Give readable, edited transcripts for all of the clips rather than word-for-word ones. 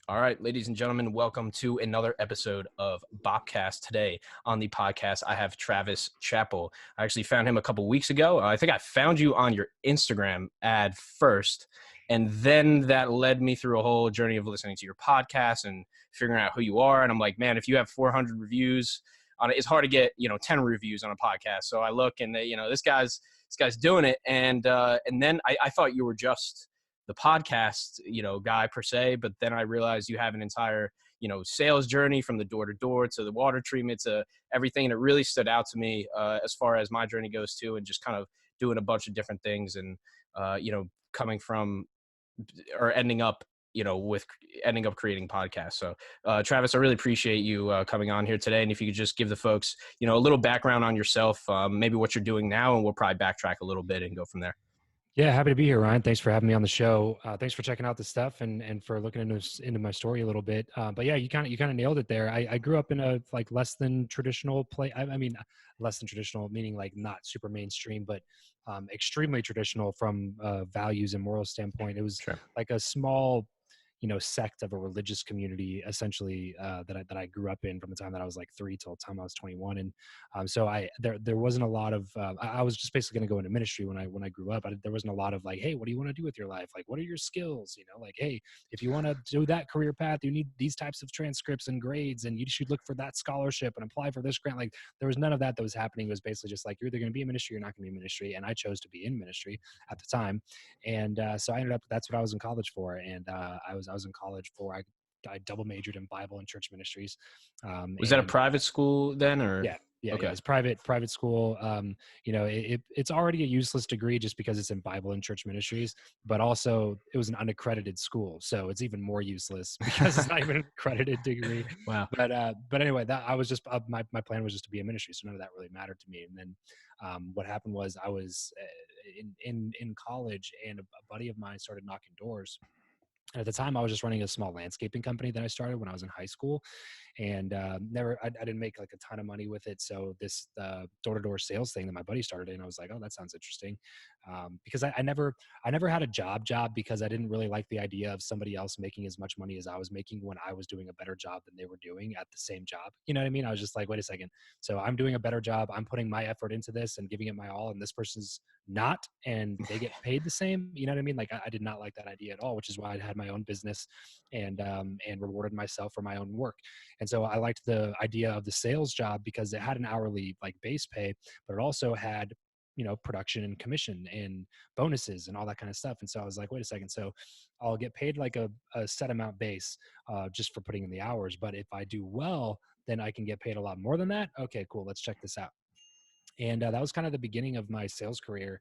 All right, ladies and gentlemen, welcome to another episode of BOPCAST. Today on the podcast, I have Travis Chappell. I actually found him a couple weeks ago. I think I found you on your Instagram ad first, and then that led me through a whole journey of listening to your podcast and figuring out who you are. And I'm like, man, if you have 400 reviews on it, it's hard to get 10 reviews on a podcast. So I look and this guy's doing it, and then I thought you were just the podcast, guy per se, but then I realized you have an entire, sales journey from the door to door to the water treatment to everything. And it really stood out to me as far as my journey goes too, and just kind of doing a bunch of different things and, coming from or ending up, with ending up creating podcasts. So, Travis, I really appreciate you coming on here today. And if you could just give the folks, a little background on yourself, maybe what you're doing now, and we'll probably backtrack a little bit and go from there. Yeah, happy to be here, Ryan. Thanks for having me on the show. Thanks for checking out the stuff and for looking into my story a little bit. But yeah, you kind of nailed it there. I grew up in a less than traditional I mean, less than traditional meaning like not super mainstream, but extremely traditional from values and moral standpoint. It was Sure. like a small sect of a religious community essentially that I grew up in from the time that I was like 3 till the time I was 21. And so there wasn't a lot of I was just basically going to go into ministry when I grew up. There wasn't a lot of like, hey, what do you want to do with your life? Like, what are your skills? Like, hey, if you want to do that career path, you need these types of transcripts and grades, and you should look for that scholarship and apply for this grant. Like, there was none of that was happening. It was basically just like, you're either going to be in ministry or you're not going to be in ministry. And I chose to be in ministry at the time. And so I ended up, that's what I was in college for. And I was in college for, I double majored in Bible and church ministries. Was that a private school then, or? Yeah. Okay. It's private school. It's already a useless degree just because it's in Bible and church ministries, but also it was an unaccredited school, so it's even more useless because it's not even an accredited degree. Wow. But anyway, that I was just my plan was just to be in ministry, so none of that really mattered to me. And then what happened was I was in college, and a buddy of mine started knocking doors. And at the time, I was just running a small landscaping company that I started when I was in high school, and I didn't make like a ton of money with it. So this door-to-door sales thing that my buddy started in, I was like, oh, that sounds interesting, because I never had a job because I didn't really like the idea of somebody else making as much money as I was making when I was doing a better job than they were doing at the same job. You know what I mean? I was just like, wait a second. So I'm doing a better job. I'm putting my effort into this and giving it my all, and this person's not, and they get paid the same. You know what I mean? Like I did not like that idea at all, which is why I had my own business and rewarded myself for my own work. And so I liked the idea of the sales job because it had an hourly like base pay, but it also had production and commission and bonuses and all that kind of stuff. And so I was like, wait a second, so I'll get paid like a set amount base just for putting in the hours, but if I do well, then I can get paid a lot more than that. Okay, cool, let's check this out. And that was kind of the beginning of my sales career.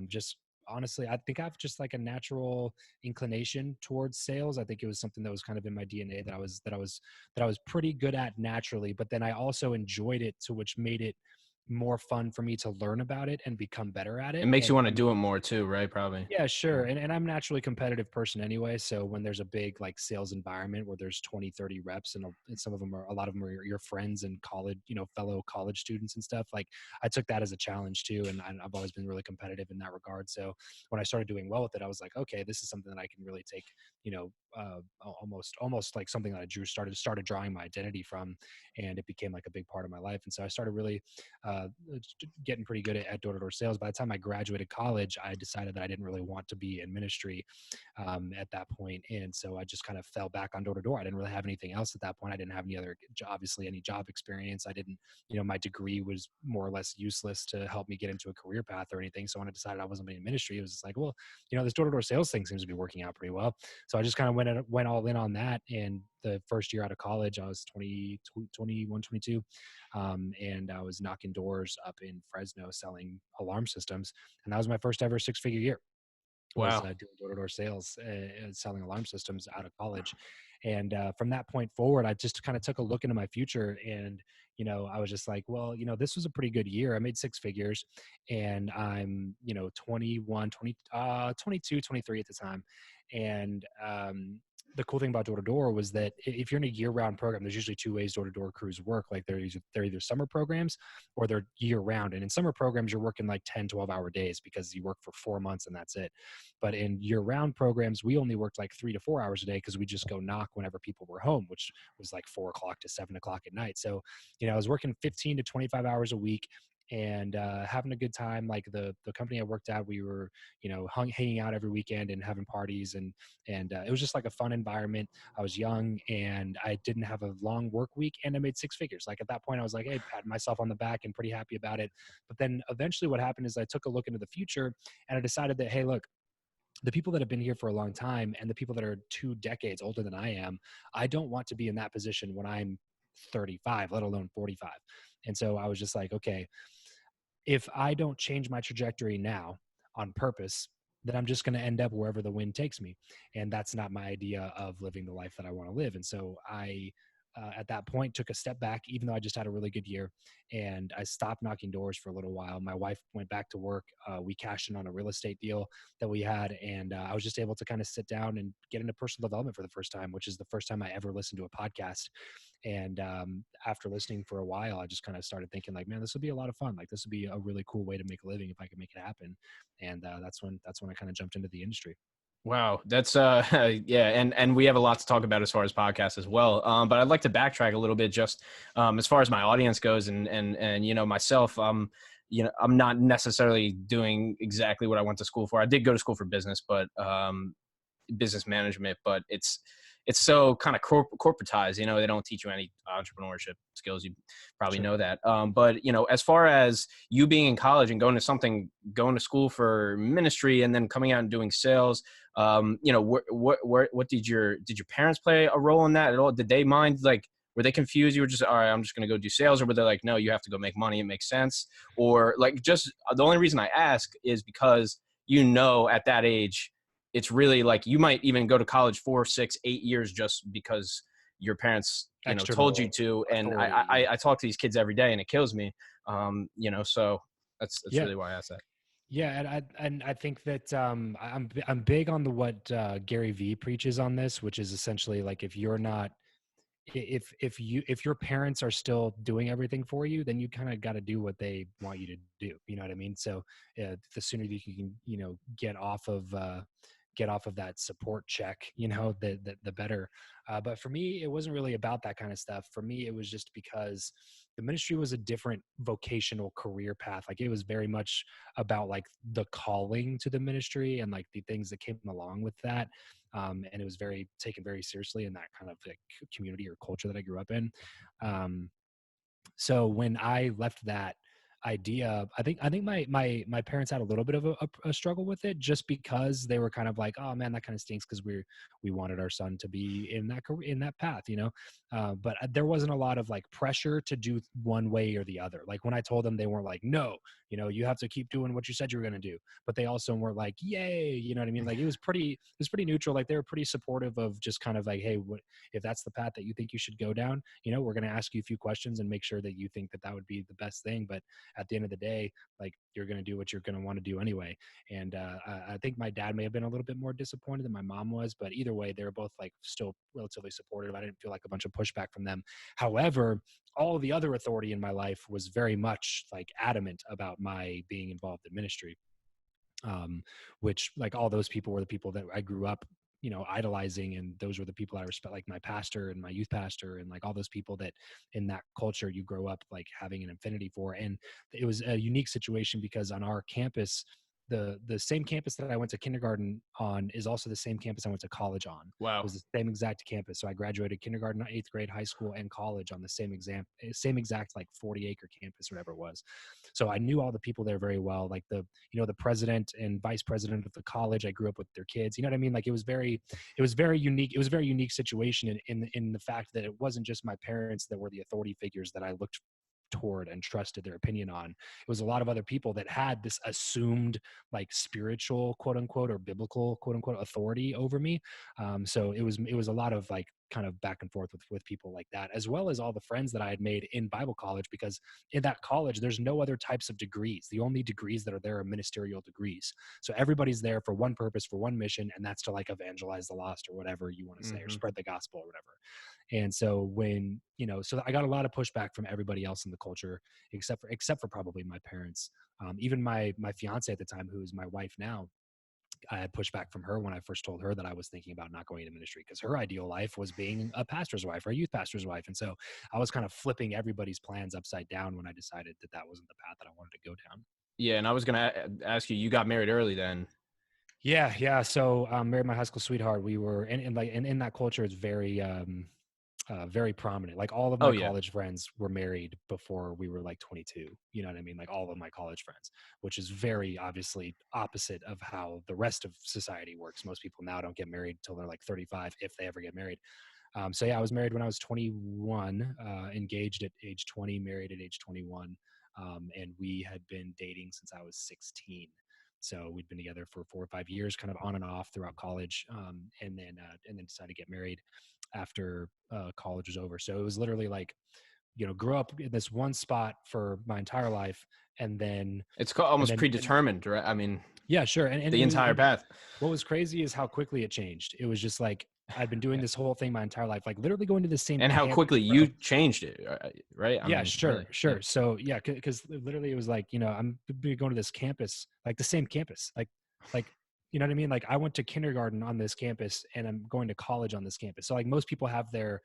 Just honestly, I think I have just like a natural inclination towards sales. I think it was something that was kind of in my DNA that I was pretty good at naturally, but then I also enjoyed it, to which made it more fun for me to learn about it and become better at It it. makes you And want to do it more too, right? Probably. yeah, sure. Yeah. And I'm a naturally competitive person anyway. So when there's a big like sales environment where there's 20, 30 reps, and some of them are, a lot of them are your friends and college, fellow college students and stuff, like I took that as a challenge too. And I've always been really competitive in that regard. So when I started doing well with it, I was like, okay, this is something that I can really take, almost like something that I started drawing my identity from. And it became like a big part of my life. And so I started really uh, getting pretty good at door-to-door sales. By the time I graduated college, I decided that I didn't really want to be in ministry at that point. And so I just kind of fell back on door-to-door. I didn't really have anything else at that point. I didn't have obviously any job experience. I didn't, my degree was more or less useless to help me get into a career path or anything. So when I decided I wasn't being in ministry, it was just like, well, this door-to-door sales thing seems to be working out pretty well. So I just kind of went all in on that. And the first year out of college, I was 21, 22. And I was knocking doors up in Fresno selling alarm systems. And that was my first ever 6-figure year, was Wow. doing door-to-door sales, selling alarm systems out of college. And from that point forward, I just kind of took a look into my future. And, I was just like, well, this was a pretty good year. I made 6 figures, and I'm, 21, 20, 22, 23 at the time. And the cool thing about door to door was that if you're in a year round program, there's usually two ways door to door crews work. Like they're either summer programs or they're year round. And in summer programs, you're working like 10, 12-hour days because you work for 4 months and that's it. But in year round programs, we only worked like 3 to 4 hours a day because we just go knock whenever people were home, which was like 4 o'clock to 7 o'clock at night. So, I was working 15 to 25 hours a week and having a good time. Like the company I worked at, we were, hanging out every weekend and having parties, and it was just like a fun environment. I was young and I didn't have a long work week, and I made six figures. Like at that point I was like, hey, patting myself on the back and pretty happy about it. But then eventually what happened is I took a look into the future and I decided that, hey, look, the people that have been here for a long time and the people that are 2 decades older than I am, I don't want to be in that position when I'm 35, let alone 45. And so I was just like, okay, if I don't change my trajectory now on purpose, then I'm just going to end up wherever the wind takes me. And that's not my idea of living the life that I want to live. And so I, at that point, took a step back, even though I just had a really good year, and I stopped knocking doors for a little while. My wife went back to work. We cashed in on a real estate deal that we had, and I was just able to kind of sit down and get into personal development for the first time, which is the first time I ever listened to a podcast. And after listening for a while, I just kind of started thinking like, man, this would be a lot of fun. Like this would be a really cool way to make a living if I could make it happen. And that's when I kind of jumped into the industry. Wow, that's yeah, and we have a lot to talk about as far as podcasts as well. But I'd like to backtrack a little bit, just as far as my audience goes, and myself. I'm not necessarily doing exactly what I went to school for. I did go to school for business, but business management, but it's so kind of corporatized. They don't teach you any entrepreneurship skills. You probably Sure. know that. But as far as you being in college and going to school for ministry and then coming out and doing sales, what did your parents play a role in that at all? Did they mind, like, were they confused? You were just, all right, I'm just going to go do sales, or were they like, no, you have to go make money. It makes sense. Or like, just the only reason I ask is because, at that age, it's really like you might even go to college 4, 6, 8 years just because your parents, told you External to. And authority. Yeah. I talk to these kids every day and it kills me. So that's Yeah. really why I asked that. Yeah, and I think that I'm big on the what Gary Vee preaches on this, which is essentially like if you're not if your parents are still doing everything for you, then you kind of got to do what they want you to do. You know what I mean? So the sooner you can get off of that support check, the better. But for me, it wasn't really about that kind of stuff. For me, it was just because the ministry was a different vocational career path. Like it was very much about like the calling to the ministry and like the things that came along with that. And it was very taken very seriously in that kind of like community or culture that I grew up in. So when I left that idea, I think my parents had a little bit of a struggle with it, just because they were kind of like, oh man, that kind of stinks, because we wanted our son to be in that career, in that path, but there wasn't a lot of like pressure to do one way or the other. Like when I told them, they weren't like, no, you have to keep doing what you said you were going to do, but they also weren't like, yay, you know what I mean? Like it was pretty neutral. Like they were pretty supportive of just kind of like, hey, what if that's the path that you think you should go down, we're going to ask you a few questions and make sure that you think that would be the best thing. But at the end of the day, like you're going to do what you're going to want to do anyway. And I think my dad may have been a little bit more disappointed than my mom was, but either way, they were both like still relatively supportive. I didn't feel like a bunch of pushback from them. However, all the other authority in my life was very much like adamant about my being involved in ministry. Which like all those people were the people that I grew up idolizing, and those were the people I respect, like my pastor and my youth pastor and like all those people that in that culture you grow up like having an affinity for. And it was a unique situation because on our campus, the same campus that I went to kindergarten on is also the same campus I went to college on. It Wow. was the same exact campus. So I graduated kindergarten, 8th grade, high school, and college on the same exact like 40-acre campus or whatever it was. So I knew all the people there very well, like the president and vice president of the college. I grew up with their kids. You know what I mean? Like it was very unique. It was a very unique situation in the fact that it wasn't just my parents that were the authority figures that I looked toward and trusted their opinion on. It was a lot of other people that had this assumed like spiritual quote unquote or biblical quote unquote authority over me. So it was a lot of like kind of back and forth with people like that, as well as all the friends that I had made in Bible college, because in that college, there's no other types of degrees. The only degrees that are there are ministerial degrees. So everybody's there for one purpose, for one mission, and that's to like evangelize the lost or whatever you want to say, or Mm-hmm. spread the gospel or whatever. And so when, so I got a lot of pushback from everybody else in the culture, except for probably my parents. Even my fiance at the time, who is my wife now, I had pushback from her when I first told her that I was thinking about not going into ministry, because her ideal life was being a pastor's wife or a youth pastor's wife. And so I was kind of flipping everybody's plans upside down when I decided that that wasn't the path that I wanted to go down. Yeah, and I was gonna ask you. You got married early then. Yeah. So married my high school sweetheart. We were in that culture, it's very prominent. Like all of Oh my yeah. college friends were married before we were like 22. You know what I mean? Like all of my college friends, which is very obviously opposite of how the rest of society works. Most people now don't get married till they're like 35, if they ever get married. So yeah, I was married when I was 21, engaged at age 20, married at age 21. And we had been dating since I was 16. So we'd been together for 4 or 5 years, kind of on and off throughout college, and then decided to get married after college was over. So it was literally like, grew up in this one spot for my entire life, and then It's and almost then predetermined, right? I mean, yeah, sure. And the entire path. what was crazy is how quickly it changed. It was just like I'd been doing this whole thing my entire life, like literally going to the same And how campus, quickly you bro. changed it, right? I Yeah, mean, really. Yeah. sure. So yeah, because literally it was like, I'm going to this campus, like the same campus, like you know what I mean? Like I went to kindergarten on this campus, and I'm going to college on this campus. So like most people have their,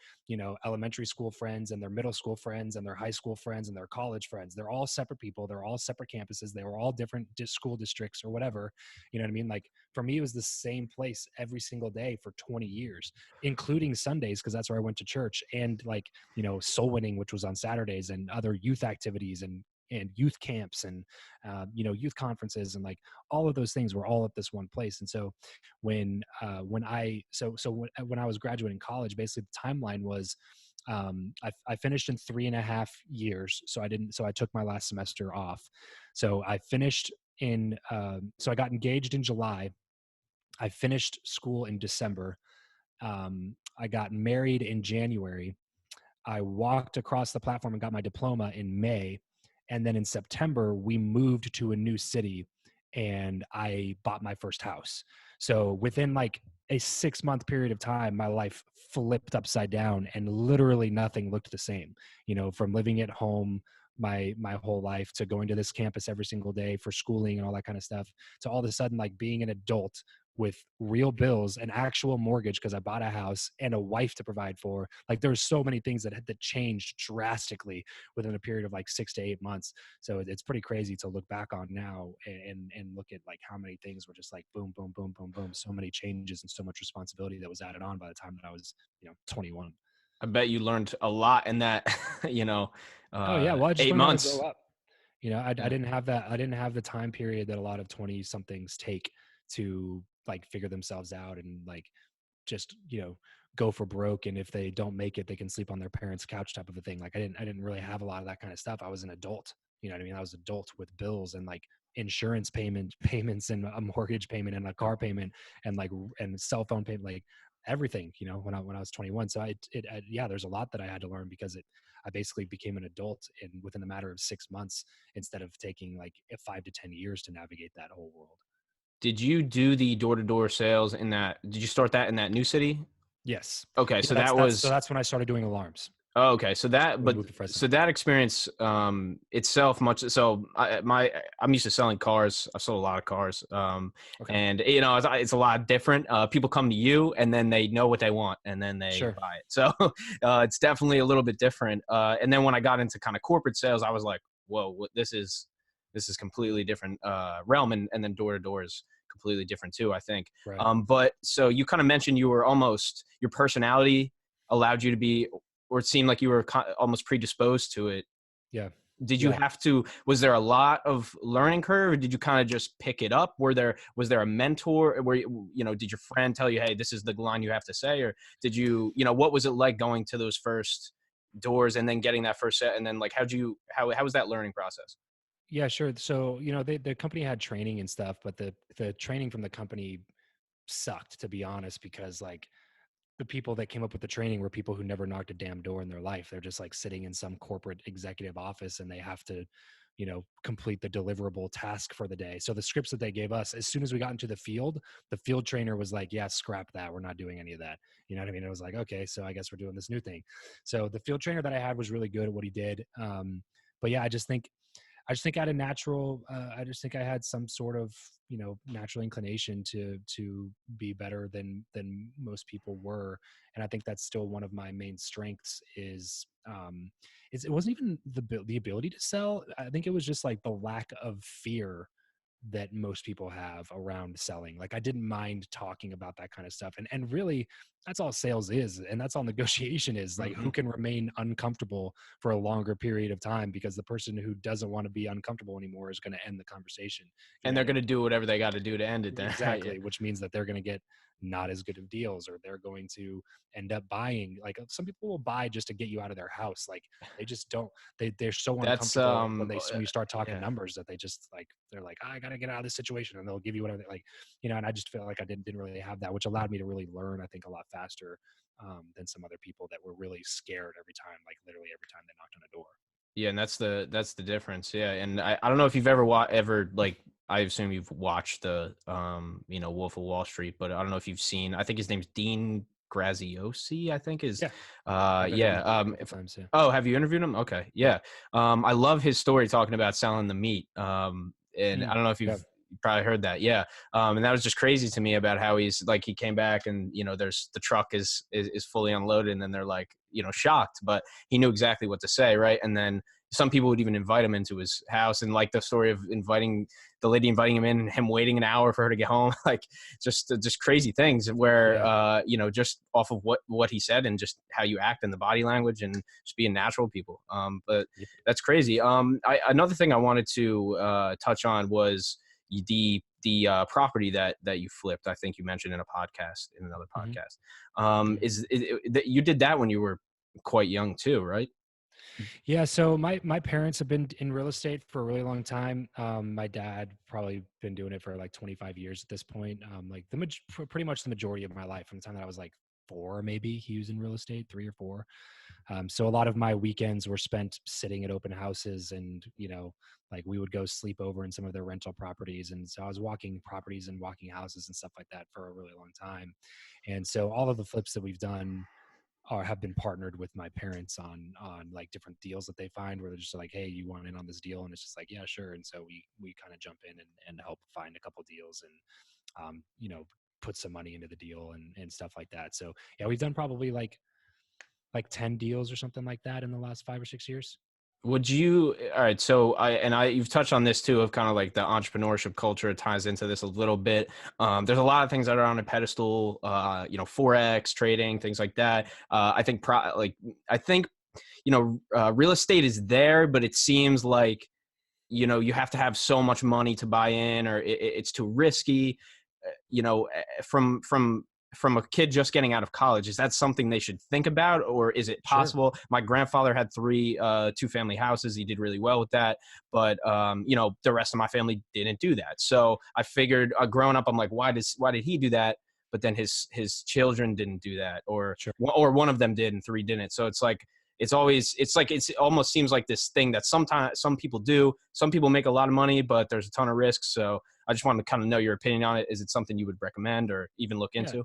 elementary school friends and their middle school friends and their high school friends and their college friends. They're all separate people. They're all separate campuses. They were all different school districts or whatever. You know what I mean? Like for me, it was the same place every single day for 20 years, including Sundays, because that's where I went to church, and like, soul winning, which was on Saturdays, and other youth activities and youth camps and youth conferences, and like all of those things were all at this one place. And so when when I was graduating college, basically the timeline was I finished in 3.5 years. So I took my last semester off. So I finished so I got engaged in July. I finished school in December. I got married in January. I walked across the platform and got my diploma in May. And then in September, we moved to a new city and I bought my first house. So within like a 6-month period of time, my life flipped upside down and literally nothing looked the same, from living at home my whole life to going to this campus every single day for schooling and all that kind of stuff, to all of a sudden like being an adult with real bills, an actual mortgage because I bought a house, and a wife to provide for. Like there's so many things that changed drastically within a period of like 6 to 8 months. So it's pretty crazy to look back on now and look at like how many things were just like boom, boom, boom, boom, boom. So many changes and so much responsibility that was added on by the time that I was, 21. I bet you learned a lot in that, Oh yeah. Well, I just eight learned how to grow months. up. I Yeah. didn't have that. I didn't have the time period that a lot of 20 somethings take to like figure themselves out and like just go for broke, and if they don't make it they can sleep on their parents' couch type of a thing. Like I didn't really have a lot of that kind of stuff. I was an adult, you know what I mean? I was an adult with bills and like insurance payments and a mortgage payment and a car payment and like and cell phone payment, like everything, when I was 21. So yeah, there's a lot that I had to learn because I basically became an adult in within a matter of 6 months, instead of taking like 5 to 10 years to navigate that whole world. Did you do the door-to-door sales in that? Did you start that in that new city? Yes. Okay, Yeah, so that's that that's so was that's when I started doing alarms. oh, okay. So that, We but moved to Fresno. so that experience itself, much so, I'm used to selling cars. I've sold a lot of cars, Okay. and it's a lot different. People come to you, and then they know what they want, and then they Sure. buy it. So it's definitely a little bit different. And then when I got into kind of corporate sales, I was like, whoa, this is completely different realm, and then door to door is completely different too, I think. Right. But so you kind of mentioned you were almost your personality allowed you to be, or it seemed like you were almost predisposed to it. Yeah. Did you Yeah. have to, was there a lot of learning curve, or did you kind of just pick it up? Was there a mentor where, did your friend tell you, hey, this is the line you have to say? Or did you, what was it like going to those first doors and then getting that first set? And then like, how was that learning process? Yeah, sure. So, the company had training and stuff, but the training from the company sucked, to be honest, because like the people that came up with the training were people who never knocked a damn door in their life. They're just like sitting in some corporate executive office and they have to, complete the deliverable task for the day. So the scripts that they gave us, as soon as we got into the field trainer was like, yeah, scrap that. We're not doing any of that. You know what I mean? It was like, okay, so I guess we're doing this new thing. So the field trainer that I had was really good at what he did. But yeah, I just think I had a natural. I just think I had some sort of natural inclination to be better than most people were, and I think that's still one of my main strengths. It wasn't even the ability to sell. I think it was just like the lack of fear that most people have around selling. Like I didn't mind talking about that kind of stuff. And really that's all sales is. And that's all negotiation is, like Hmm. who can remain uncomfortable for a longer period of time, because the person who doesn't want to be uncomfortable anymore is going to end the conversation. You're And going they're to going to do whatever they got to do to end it then. Right? Yeah. exactly, which means that they're going to get not as good of deals, or they're going to end up buying. Like some people will buy just to get you out of their house. Like they just don't, they're so That's uncomfortable when you start talking yeah. numbers that they just like, they're like, I got to get out of this situation, and they'll give you whatever they, like, and I just feel like I didn't really have that, which allowed me to really learn, I think, a lot faster than some other people that were really scared every time, like literally every time they knocked on a door. Yeah, and that's the difference. Yeah, and I don't know if you've ever like, I assume you've watched the Wolf of Wall Street, but I don't know if you've seen. I think his name's Dean Graziosi. I think is Yeah, I've yeah. interviewed him a couple times. Yeah. Oh, have you interviewed him? Okay, yeah. I love his story talking about selling the meat. And I don't know if Yeah. you've probably heard that. Yeah. And that was just crazy to me about how he's like, he came back and there's the truck is fully unloaded, and then they're like shocked, but he knew exactly what to say, right? And then some people would even invite him into his house, and like the story of inviting the lady inviting him in and him waiting an hour for her to get home, like just crazy things where Yeah. just off of what he said and just how you act and the body language and just being natural people. But Yep. that's crazy. Another thing I wanted to touch on was the property that you flipped. I think you mentioned in another Mm-hmm. podcast. Mm-hmm. That you did that when you were quite young too, right? Yeah, so my parents have been in real estate for a really long time. My dad probably been doing it for like 25 years at this point. Like pretty much the majority of my life, from the time that I was like 4, maybe he was in real estate, 3 or 4. So a lot of my weekends were spent sitting at open houses, and like we would go sleep over in some of their rental properties, and so I was walking properties and walking houses and stuff like that for a really long time. And so all of the flips that we've done or have been partnered with my parents on like different deals that they find, where they're just like, hey, you want in on this deal? And it's just like, yeah, sure. And so we kind of jump in and help find a couple deals, and put some money into the deal and stuff like that. So yeah, we've done probably like 10 deals or something like that in the last 5 or 6 years. Would you, all right, so you've touched on this too, of kind of like the entrepreneurship culture ties into this a little bit. There's a lot of things that are on a pedestal, Forex trading, things like that. I think real estate is there, but it seems like you have to have so much money to buy in, or it's too risky. From a kid just getting out of college, is that something they should think about, or is it Sure. possible? My grandfather had 3 2-family houses. He did really well with that, but the rest of my family didn't do that. So I figured, growing up, I'm like, why did he do that? But then his children didn't do that, or Sure. one of them did and 3 didn't. So it's almost seems like this thing that sometimes some people do. Some people make a lot of money, but there's a ton of risks. So I just wanted to kind of know your opinion on it. Is it something you would recommend or even look Yeah. into?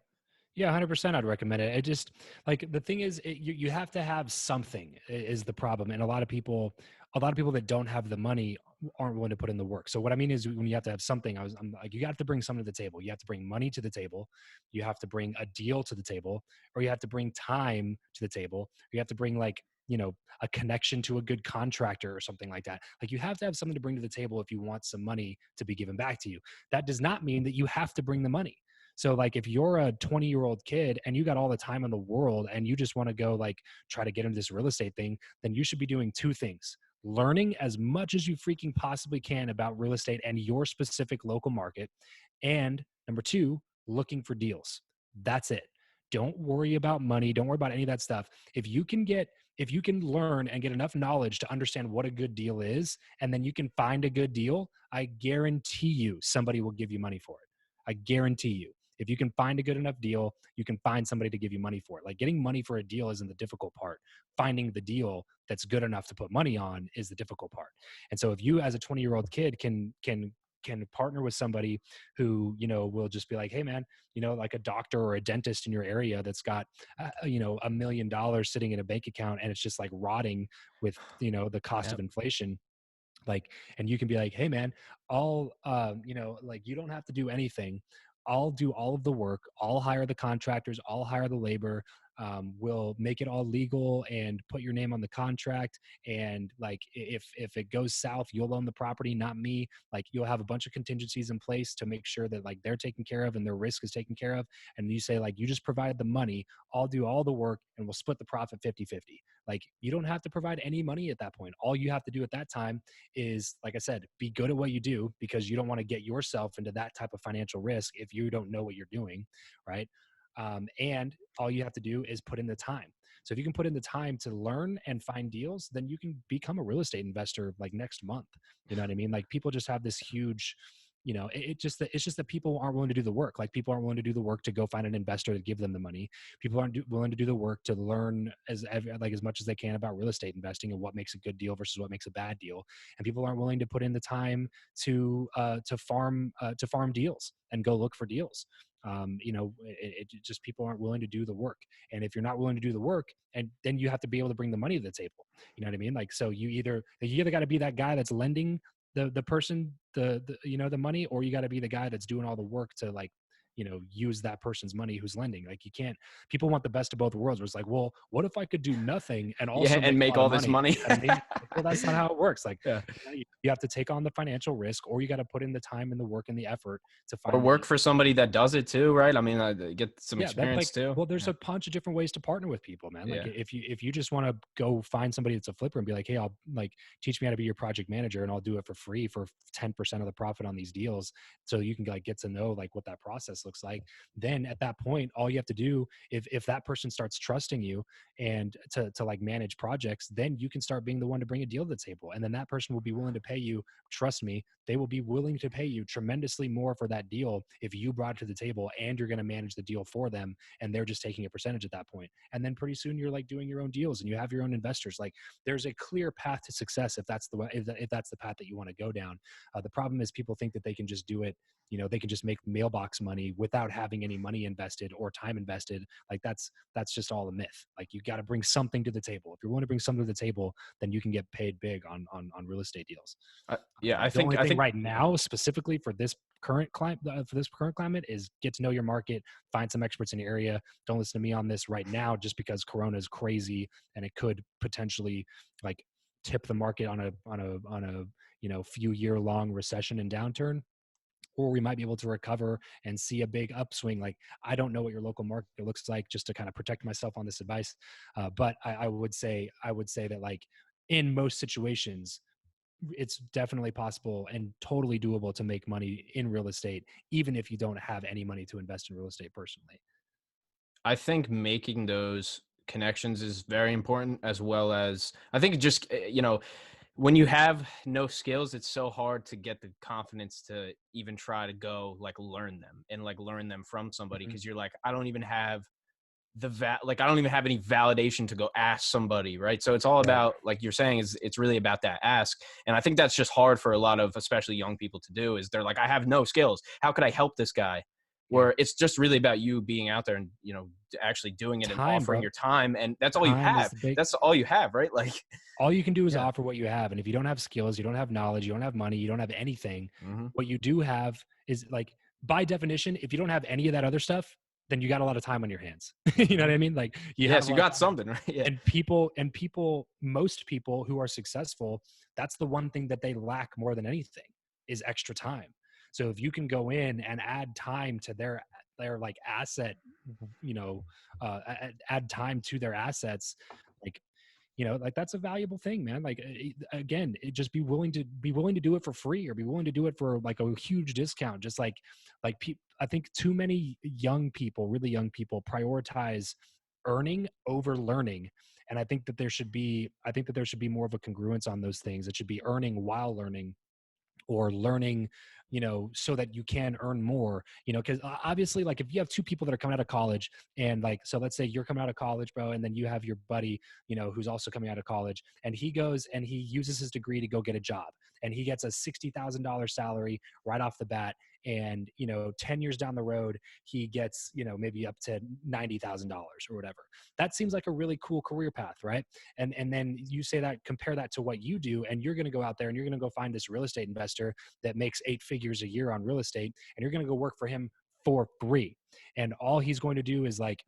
Yeah, 100%. I'd recommend it. It just, like, the thing is, you have to have something is the problem. And a lot of people that don't have the money aren't willing to put in the work. So what I mean is, when you have to have something, I'm like, you have to bring something to the table. You have to bring money to the table. You have to bring a deal to the table, or you have to bring time to the table. You have to bring, like, a connection to a good contractor or something like that. Like, you have to have something to bring to the table if you want some money to be given back to you. That does not mean that you have to bring the money. So like, if you're a 20-year-old kid and you got all the time in the world and you just want to go, like, try to get into this real estate thing, then you should be doing 2 things: learning as much as you freaking possibly can about real estate and your specific local market, and number 2, looking for deals. That's it. Don't worry about money. Don't worry about any of that stuff. If you can learn and get enough knowledge to understand what a good deal is, and then you can find a good deal, I guarantee you somebody will give you money for it. I guarantee you. If you can find a good enough deal, you can find somebody to give you money for it. Like getting money for a deal isn't the difficult part. Finding the deal that's good enough to put money on is the difficult part. And so if you as a 20-year-old kid can partner with somebody who, you know, will just be like, hey man, you know, like a doctor or a dentist in your area that's got you know, $1 million sitting in a bank account and it's just like rotting with, you know, the cost of Yep. inflation, like, and you can be like, hey man, you know, like you don't have to do anything, I'll do all of the work, I'll hire the contractors, I'll hire the labor, we'll make it all legal and put your name on the contract, and like if it goes south, you'll own the property, not me. Like you'll have a bunch of contingencies in place to make sure that like they're taken care of and their risk is taken care of, and you say like, you just provide the money, I'll do all the work, and we'll split the profit 50-50. Like you don't have to provide any money at that point. All you have to do at that time is, like I said, be good at what you do, because you don't want to get yourself into that type of financial risk if you don't know what you're doing, right? And all you have to do is put in the time. So if you can put in the time to learn and find deals, then you can become a real estate investor like next month. You know what I mean? Like people just have this huge, you know, it's just that people aren't willing to do the work. Like people aren't willing to do the work to go find an investor to give them the money. People aren't willing to do the work to learn as much as they can about real estate investing and what makes a good deal versus what makes a bad deal. And people aren't willing to put in the time to farm deals and go look for deals. You know, it just, people aren't willing to do the work. And if you're not willing to do the work, and then you have to be able to bring the money to the table. You know what I mean? Like, so you either got to be that guy that's lending the person the you know, the money, or you got to be the guy that's doing all the work to, like, you know, use that person's money who's lending. Like you can't, people want the best of both worlds, where it's like, well, what if I could do nothing and Yeah, also and make a make lot of all this money? money. You know what I mean? Like, well, that's not how it works. Like, Yeah. you know, you have to take on the financial risk, or you got to put in the time and the work and the effort to Or find the work deal. for somebody that does it too, right? I mean, get some Yeah, that's like, experience too. well, there's Yeah. a bunch of different ways to partner with people, man. Like Yeah. if you just want to go find somebody that's a flipper and be like, hey, I'll like teach me how to be your project manager, and I'll do it for free for 10% of the profit on these deals, so you can like get to know like what that process looks like. Then at that point, all you have to do, if that person starts trusting you and to like manage projects, then you can start being the one to bring a deal to the table, and then that person will be willing to pay you. Trust me, they will be willing to pay you tremendously more for that deal if you brought it to the table and you're going to manage the deal for them, and they're just taking a percentage at that point. And then pretty soon you're like doing your own deals and you have your own investors. Like there's a clear path to success if that's the way, if that's the path that you want to go down. The problem is people think that they can just do it, you know, they can just make mailbox money without having any money invested or time invested. Like that's just all a myth. Like you got to bring something to the table. If you're willing to bring something to the table, then you can get paid big on real estate deals. Yeah, I The only thing think right now, specifically for this current climate, is get to know your market, find some experts in your area. Don't listen to me on this right now, just because Corona is crazy and it could potentially like tip the market on a you know, few year long recession and downturn, or we might be able to recover and see a big upswing. Like I don't know what your local market looks like, just to kind of protect myself on this advice, but I would say that like in most situations it's definitely possible and totally doable to make money in real estate, even if you don't have any money to invest in real estate personally. I think making those connections is very important, as well as I think just you know, when you have no skills, it's so hard to get the confidence to even try to go like learn them and like learn them from somebody, Mhm. because you're like, I don't even have like I don't even have any validation to go ask somebody, right? So it's all Right. about, like you're saying, is it's really about that ask. And I think that's just hard for a lot of especially young people to do, is they're like, I have no skills, how could I help this guy? Yeah. Where it's just really about you being out there and, you know, actually doing it and Time, offering bro. your time, and that's all you Time is have. the big, That's all you have, right? Like, all you can do is yeah. offer what you have. And if you don't have skills, you don't have knowledge, you don't have money, you don't have anything, Hmm. what you do have is like, by definition, if you don't have any of that other stuff, then you got a lot of time on your hands. You know Hmm. what I mean? Like you have Yes, a you lot of got time. something, right? Yeah. And most people who are successful, that's the one thing that they lack more than anything, is extra time. So if you can go in and add time to their like asset, you know, add time to their assets, like, you know, like that's a valuable thing, man. Like again, it just be willing to do it for free, or be willing to do it for like a huge discount. Just I think too many young people, really young people, prioritize earning over learning. And I think that there should be more of a congruence on those things. It should be earning while learning, or learning so that you can earn more, because obviously, like, if you have two people that are coming out of college, and like, so let's say you're coming out of college, bro, and then you have your buddy, who's also coming out of college, and he goes and he uses his degree to go get a job, and he gets a $60,000 salary right off the bat. And 10 years down the road, he gets maybe up to $90,000 or whatever. That seems like a really cool career path, right? And then you say that, compare that to what you do, and you're going to go out there and you're going to go find this real estate investor that makes 8 figures a year on real estate, and you're going to go work for him for free, and all he's going to do is, like,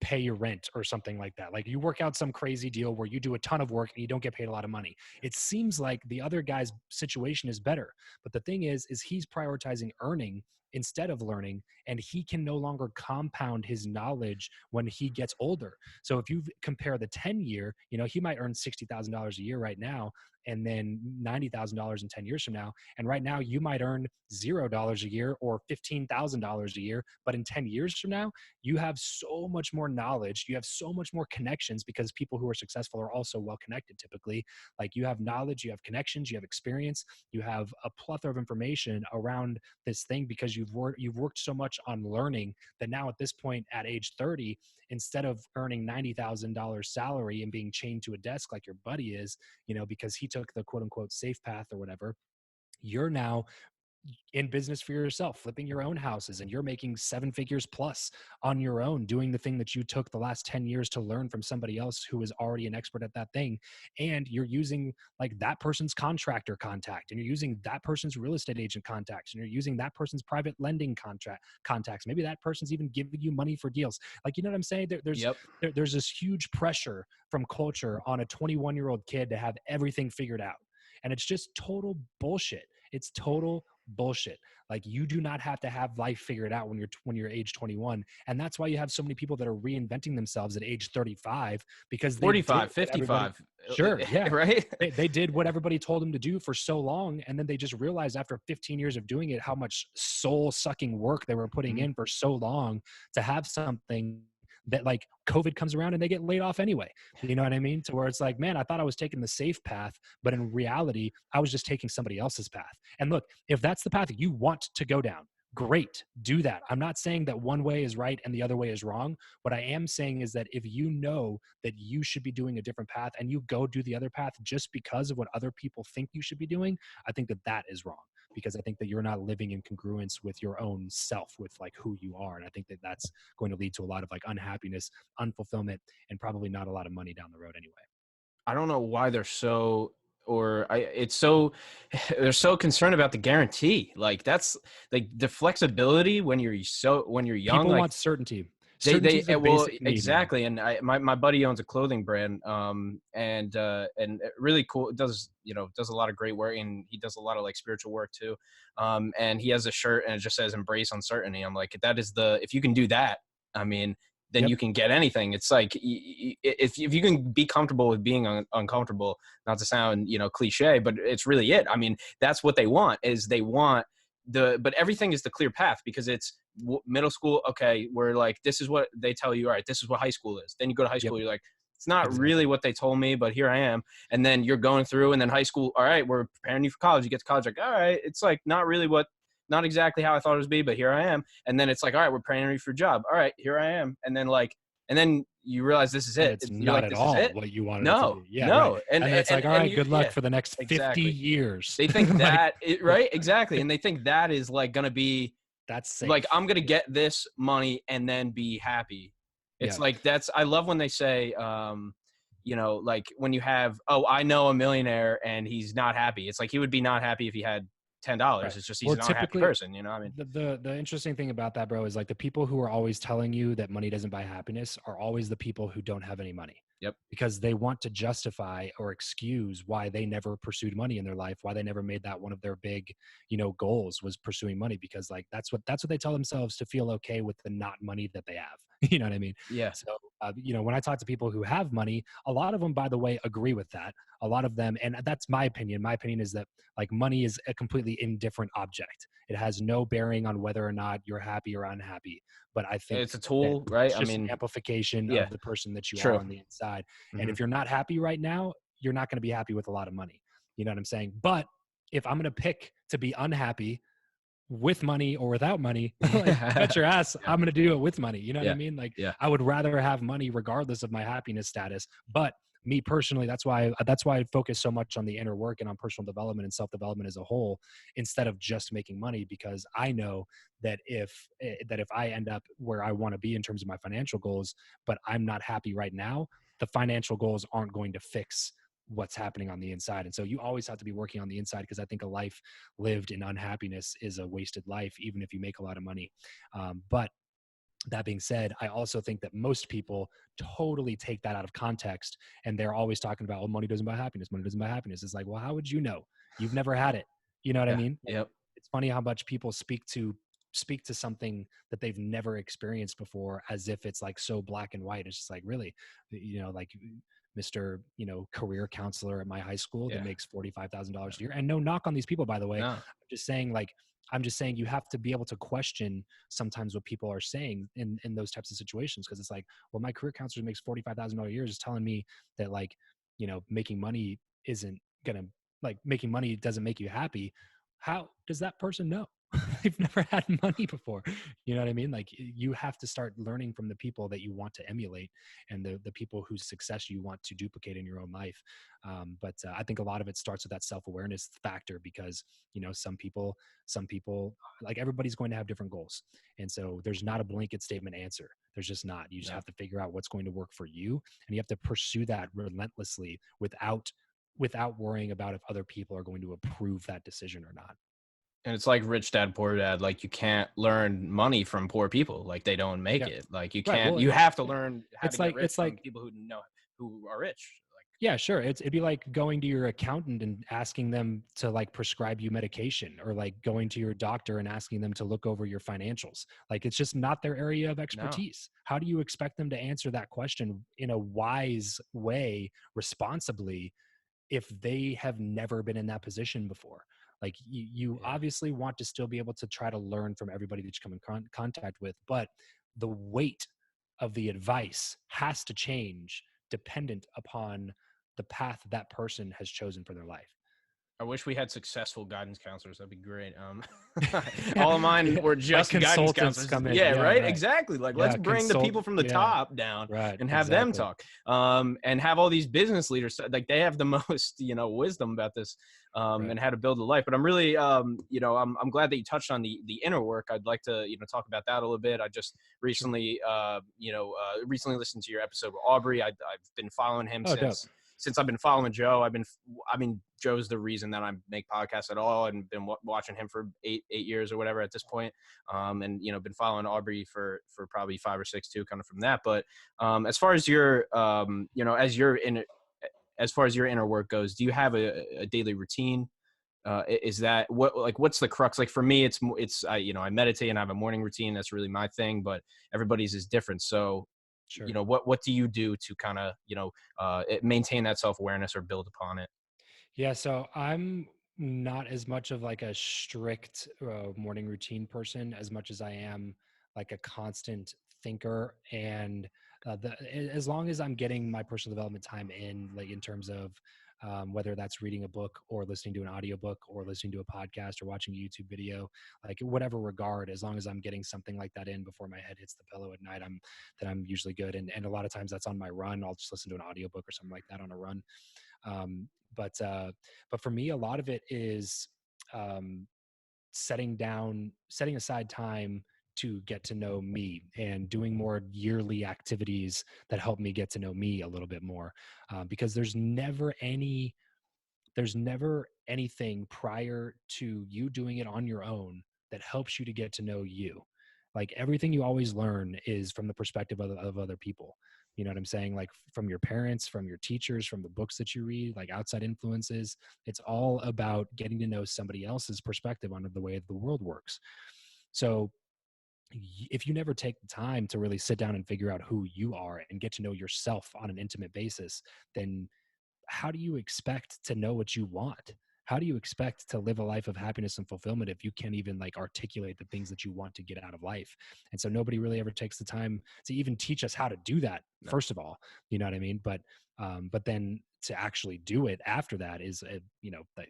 pay your rent or something like that. Like, you work out some crazy deal where you do a ton of work and you don't get paid a lot of money. It seems like the other guy's situation is better. But the thing is he's prioritizing earning instead of learning, and he can no longer compound his knowledge when he gets older. So if you compare the 10-year, he might earn $60,000 a year right now, and then $90,000 in 10 years from now. And right now you might earn $0 a year or $15,000 a year. But in 10 years from now, you have so much more knowledge. You have so much more connections, because people who are successful are also well connected typically. Like, you have knowledge, you have connections, you have experience, you have a plethora of information around this thing, because you've worked so much on learning that now at this point at age 30, instead of earning $90,000 salary and being chained to a desk like your buddy is, because he took the quote unquote safe path or whatever, you're now in business for yourself, flipping your own houses, and you're making 7 figures plus on your own, doing the thing that you took the last 10 years to learn from somebody else who is already an expert at that thing. And you're using, like, that person's contractor contact, and you're using that person's real estate agent contacts, and you're using that person's private lending contacts. Maybe that person's even giving you money for deals. Like, you know what I'm saying? Yep. There's this huge pressure from culture on a 21-year-old kid to have everything figured out. And it's just total bullshit. It's total bullshit. Like, you do not have to have life figured out when you're age 21. And that's why you have so many people that are reinventing themselves at age 35, because they 45, 55. Sure. Yeah. Right. They did what everybody told them to do for so long. And then they just realized after 15 years of doing it, how much soul sucking work they were putting in for so long to have something that, like, COVID comes around and they get laid off anyway. You know what I mean? To where it's like, man, I thought I was taking the safe path, but in reality, I was just taking somebody else's path. And look, if that's the path that you want to go down, great, do that. I'm not saying that one way is right and the other way is wrong. What I am saying is that if you know that you should be doing a different path and you go do the other path just because of what other people think you should be doing, I think that that is wrong, because I think that you're not living in congruence with your own self, with, like, who you are. And I think that that's going to lead to a lot of, like, unhappiness, unfulfillment, and probably not a lot of money down the road anyway. I don't know why they're so, it's so, they're so concerned about the guarantee. Like, that's like the flexibility when you're young. People like, want certainty. they Certainty is a well, basic need, man. exactly. And my buddy owns a clothing brand, and really cool. Does a lot of great work, and he does a lot of, like, spiritual work too. And he has a shirt and it just says "Embrace Uncertainty." I'm like, that is if you can do that, I mean, then Yep. you can get anything. It's like, if you can be comfortable with being uncomfortable, not to sound cliche, but it's really it. I mean, that's what they want. But everything is the clear path, because it's middle school. Okay, we're like, this is what they tell you. All right, this is what high school is. Then you go to high school, you're like, it's not really what they told me, but here I am. And then you're going through, and then high school, all right, we're preparing you for college. You get to college, like, all right, it's like not exactly how I thought it was be, but here I am. And then it's like, all right, we're preparing you for a job. All right, here I am. And then you realize this is it. It's not at all what you wanted it to be. Yeah, no. right. And it's like, all right, good luck for the next 50 years. They think that, right? Exactly. And they think that is, like, going to be, that's safe. Like, I'm going to get this money and then be happy. It's like, I love when they say, like, when you have, I know a millionaire and he's not happy. It's like, he would be not happy if he had $10. Right. It's just, he's not a happy person, I mean, the interesting thing about that, bro, is, like, the people who are always telling you that money doesn't buy happiness are always the people who don't have any money. Yep. Because they want to justify or excuse why they never pursued money in their life, why they never made that one of their big, goals, was pursuing money, because, like, that's what they tell themselves to feel okay with the not money that they have. You know what I mean? Yeah. So, when I talk to people who have money, a lot of them, by the way, agree with that. A lot of them, and that's my opinion. My opinion is that, like, money is a completely indifferent object. It has no bearing on whether or not you're happy or unhappy. But I think it's a tool, right? It's just an amplification of the person that you are on the inside. Mm-hmm. And if you're not happy right now, you're not going to be happy with a lot of money. You know what I'm saying? But if I'm going to pick to be unhappy with money or without money, like bet your ass Yeah. I'm going to do it with money. You know what I Yeah. mean? Like Yeah. I would rather have money regardless of my happiness status. But me personally, that's why I focus so much on the inner work and on personal development and self-development as a whole, instead of just making money, because I know that if I end up where I want to be in terms of my financial goals, but I'm not happy right now, the financial goals aren't going to fix what's happening on the inside. And so you always have to be working on the inside, because I think a life lived in unhappiness is a wasted life, even if you make a lot of money. But that being said, I also think that most people totally take that out of context, and they're always talking about, oh, money doesn't buy happiness. Money doesn't buy happiness. It's like, well, how would you know? You've never had it. You know what I Yeah. mean? Yep. It's funny how much people speak to something that they've never experienced before as if it's like so black and white. It's just like, really, like Mr. Career counselor at my high school that Yeah. makes $45,000 a year. And no knock on these people, by the way. No. I'm just saying you have to be able to question sometimes what people are saying in those types of situations. Cause it's like, well, my career counselor makes $45,000 a year is telling me that, like, making money isn't gonna, like, making money doesn't make you happy. How does that person know? They've never had money before. You know what I mean? Like, you have to start learning from the people that you want to emulate, and the people whose success you want to duplicate in your own life. But I think a lot of it starts with that self-awareness factor, because some people, like, everybody's going to have different goals. And so there's not a blanket statement answer. There's just not. You just No. have to figure out what's going to work for you, and you have to pursue that relentlessly without worrying about if other people are going to approve that decision or not. And it's like rich dad, poor dad. Like, you can't learn money from poor people. Like, they don't make Yeah. it. Like, you Right. can't. Well, You have to yeah. learn how to get rich It's from like, people who are rich. Like, yeah, sure. It'd be like going to your accountant and asking them to, like, prescribe you medication, or like going to your doctor and asking them to look over your financials. Like, it's just not their area of no. expertise. How do you expect them to answer that question in a wise way, responsibly, if they have never been in that position before? Like, you Yeah. obviously want to still be able to try to learn from everybody that you come in contact with, but the weight of the advice has to change dependent upon the path that person has chosen for their life. I wish we had successful guidance counselors. That'd be great. Yeah, All of mine yeah. were Like just guidance consultants counselors. come in. Yeah, Yeah, right. right. Exactly. Like, let's Yeah, bring the people from the Yeah, top down right. and have them Exactly. talk. And have all these business leaders, like, they have the most, wisdom about this, Right. and how to build a life. But I'm really, I'm glad that you touched on the inner work. I'd like to, talk about that a little bit. I just Sure. recently, recently listened to your episode with Aubrey. I've been following him Oh, dope. since I've been following Joe. Joe's the reason that I make podcasts at all, and been watching him for eight years or whatever at this point. And been following Aubrey for probably 5 or 6 too, kind of from that. But as far as your, as far as your inner work goes, do you have a daily routine? Is that what's the crux? Like, for me, I meditate and I have a morning routine. That's really my thing, but everybody's is different. So, Sure. what do you do to kind of, maintain that self-awareness or build upon it? Yeah, so I'm not as much of like a strict morning routine person as much as I am like a constant thinker. And as long as I'm getting my personal development time in, like in terms of whether that's reading a book or listening to an audiobook or listening to a podcast or watching a YouTube video, like whatever regard, as long as I'm getting something like that in before my head hits the pillow at night, I'm usually good. And a lot of times that's on my run. I'll just listen to an audiobook or something like that on a run. Um, but for me, a lot of it is um, setting aside time to get to know me and doing more yearly activities that help me get to know me a little bit more. Because there's never anything prior to you doing it on your own that helps you to get to know you. Like, everything you always learn is from the perspective of other people. You know what I'm saying? Like, from your parents, from your teachers, from the books that you read, like outside influences. It's all about getting to know somebody else's perspective on the way the world works. So if you never take the time to really sit down and figure out who you are and get to know yourself on an intimate basis, then how do you expect to know what you want? How do you expect to live a life of happiness and fulfillment if you can't even like articulate the things that you want to get out of life? And so nobody really ever takes the time to even teach us how to do that, No. first of all. You know what I mean? But But then to actually do it after that is,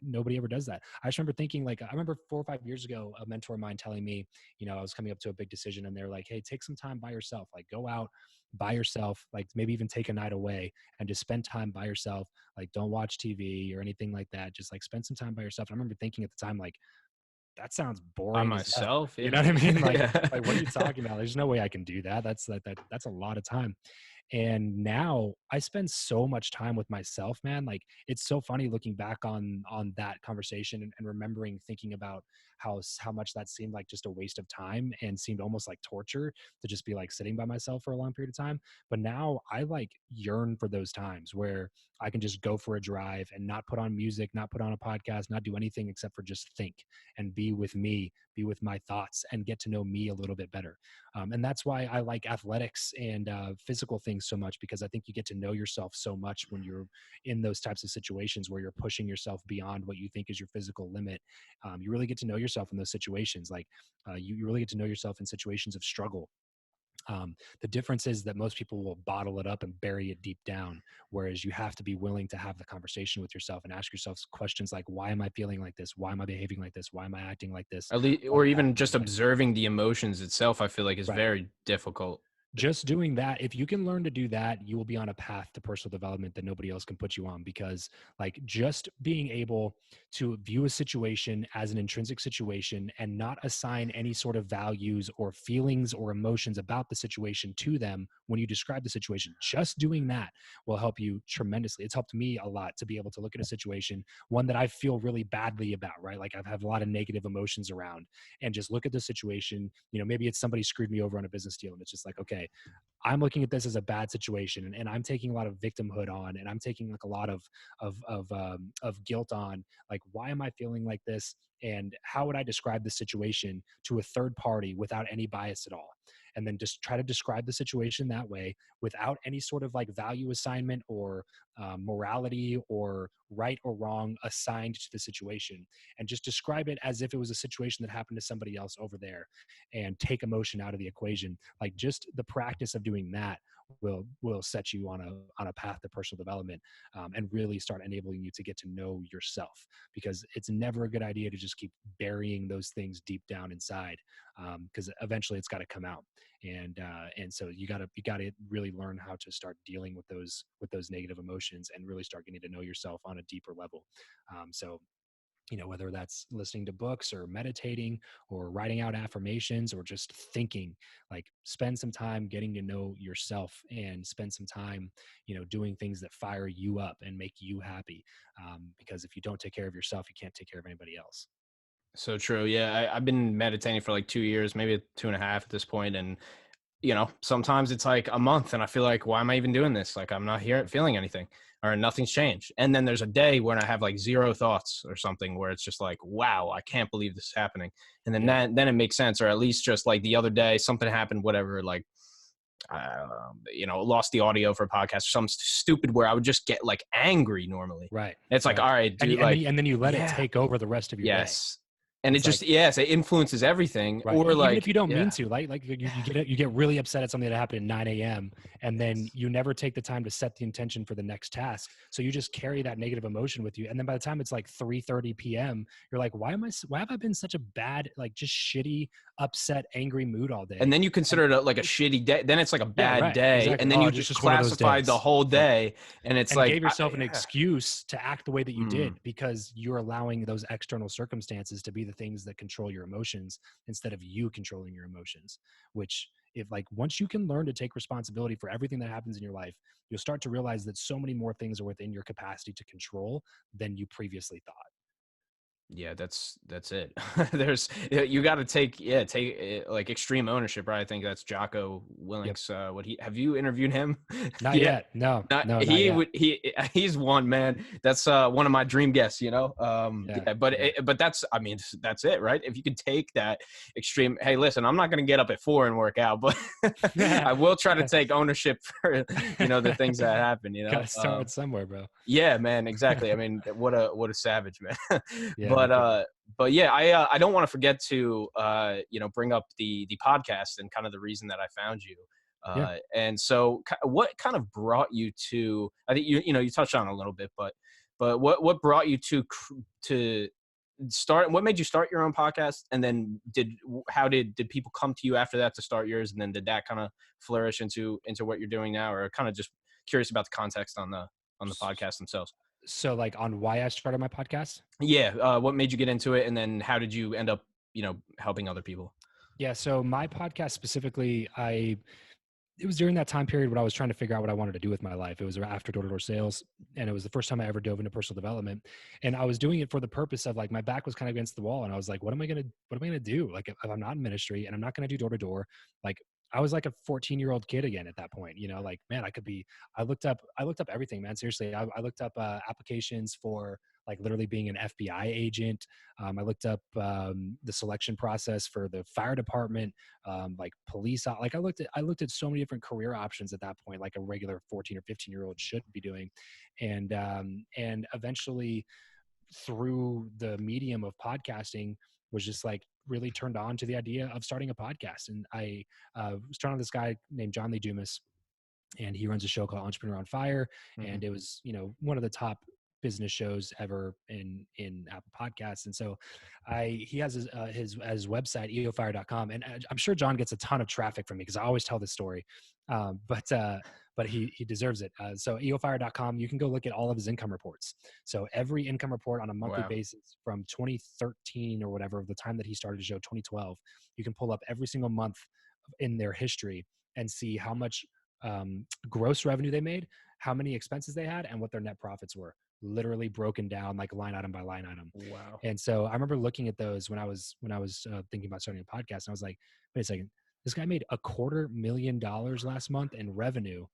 nobody ever does that. I just remember thinking, like, I remember 4 or 5 years ago, a mentor of mine telling me, I was coming up to a big decision, and they're like, hey, take some time by yourself, like go out by yourself, like maybe even take a night away and just spend time by yourself. Like, don't watch TV or anything like that. Just like spend some time by yourself. And I remember thinking at the time, like, that sounds By boring as hell. myself. You Yeah. know what I mean? Like, Yeah. what are you talking about? There's no way I can do that. That's a lot of time. And now I spend so much time with myself, man. Like, it's so funny looking back on that conversation, and remembering thinking about how much that seemed like just a waste of time and seemed almost like torture to just be like sitting by myself for a long period of time. But now I like yearn for those times where I can just go for a drive and not put on music, not put on a podcast, not do anything except for just think and be with me, be with my thoughts, and get to know me a little bit better. And that's why I like athletics and physical things so much, because I think you get to know yourself so much when you're in those types of situations where you're pushing yourself beyond what you think is your physical limit. You really get to know yourself in those situations. Like, you really get to know yourself in situations of struggle. The difference is that most people will bottle it up and bury it deep down, whereas you have to be willing to have the conversation with yourself and ask yourself questions like, why am I feeling like this? Why am I behaving like this? Why am I acting like this? At least, What's or even happening? just observing the emotions itself, I feel like is Right. very difficult. Just doing that, if you can learn to do that, you will be on a path to personal development that nobody else can put you on. Because like, just being able to view a situation as an intrinsic situation and not assign any sort of values or feelings or emotions about the situation to them when you describe the situation, just doing that will help you tremendously. It's helped me a lot to be able to look at a situation, one that I feel really badly about, right? Like, I've had a lot of negative emotions around, and just look at the situation. Maybe it's somebody screwed me over on a business deal, and it's just like, okay, I'm looking at this as a bad situation, and I'm taking a lot of victimhood on, and I'm taking like a lot of guilt on, like, why am I feeling like this, and how would I describe the situation to a third party without any bias at all? And then just try to describe the situation that way without any sort of like value assignment or morality or right or wrong assigned to the situation, and just describe it as if it was a situation that happened to somebody else over there, and take emotion out of the equation. Like, just the practice of doing that will set you on a path to personal development, and really start enabling you to get to know yourself, because it's never a good idea to just keep burying those things deep down inside, because eventually it's got to come out. And so you got to really learn how to start dealing with those negative emotions, and really start getting to know yourself on a deeper level. So, whether that's listening to books or meditating or writing out affirmations or just thinking, like, spend some time getting to know yourself, and spend some time, doing things that fire you up and make you happy. Because if you don't take care of yourself, you can't take care of anybody else. So true. Yeah, I've been meditating for like 2 years, maybe 2.5 at this point, and sometimes it's like a month and I feel like, why am I even doing this? Like, I'm not here feeling anything, or nothing's changed. And then there's a day when I have like zero thoughts or something, where it's just like, wow, I can't believe this is happening. And then Yeah. then it makes sense. Or at least just like the other day, something happened, whatever, like, lost the audio for a podcast or something stupid, where I would just get like angry normally. Right. It's like, Right. all right, And dude, and then like, you, and then you let it yeah, take over the rest of your day. yes. And it It's like, just, yes, it influences everything. right. Or Even if like, you don't mean yeah. to, like you get really upset at something that happened at 9 a.m. and then Yes. you never take the time to set the intention for the next task. So you just carry that negative emotion with you. And then by the time it's like 3:30 p.m., you're like, why have I been such a bad, like, just shitty, upset, angry mood all And day? then you And consider it like a shitty day. Then it's like a yeah, bad right. day. Exactly. And then Oh, you it's just just one of those classified the days. whole Right. day. And it's And like, gave yourself an yeah. excuse to act the way that you Mm. did, because you're allowing those external circumstances to be the things that control your emotions instead of you controlling your emotions. Which, if like, once you can learn to take responsibility for everything that happens in your life, you'll start to realize that so many more things are within your capacity to control than you previously thought. Yeah, that's it. You got to take like extreme ownership, right? I think that's Jocko Yep. Willink's. What he have you interviewed him? Not Yeah. yet. No, Not, no, not he yet. would he's one, man. That's one of my dream guests, Yeah. yeah, but Yeah. but that's, I mean, that's it, right? If you could take that extreme, hey, listen, I'm not going to get up at 4 and work out, but I will try to take ownership for the things that happen. Gotta start somewhere, bro. Yeah, man, exactly. I mean, what a savage, man. Yeah, no kidding. But yeah, I don't want to forget to bring up the podcast and kind of the reason that I found you. Yeah. And so what kind of brought you to, I think you touched on it a little bit, but what brought you to start, what made you start your own podcast? And then how did people come to you after that to start yours? And then did that kind of flourish into what you're doing now, or kind of just curious about the context on the podcast themselves? So like on why I started my podcast? Yeah. What made you get into it? And then how did you end up, helping other people? Yeah. So my podcast specifically, it was during that time period when I was trying to figure out what I wanted to do with my life. It was after door-to-door sales, and it was the first time I ever dove into personal development. And I was doing it for the purpose of like my back was kind of against the wall, and I was like, what am I gonna do? Like if I'm not in ministry and I'm not gonna do door-to-door, like I was like a 14-year-old kid again at that point, like, man, I looked up everything, man. Seriously, I looked up applications for like literally being an FBI agent. I looked up the selection process for the fire department, like police. Like I looked at so many different career options at that point, like a regular 14 or 15-year-old should be doing, and eventually through the medium of podcasting was just like really turned on to the idea of starting a podcast. And I was turned on this guy named John Lee Dumas, and he runs a show called Entrepreneur on Fire, Hmm. and it was one of the top business shows ever in Apple Podcasts. And so he has his website eofire.com, and I'm sure John gets a ton of traffic from me because I always tell this story, but he deserves it. So eofire.com, you can go look at all of his income reports. So every income report on a monthly Wow. basis from 2013 or whatever, the time that he started the show, 2012, you can pull up every single month in their history and see how much gross revenue they made, how many expenses they had, and what their net profits were, literally broken down like line item by line item. Wow. And so I remember looking at those when I was thinking about starting a podcast, and I was like, wait a second, this guy made $250,000 last month in revenue,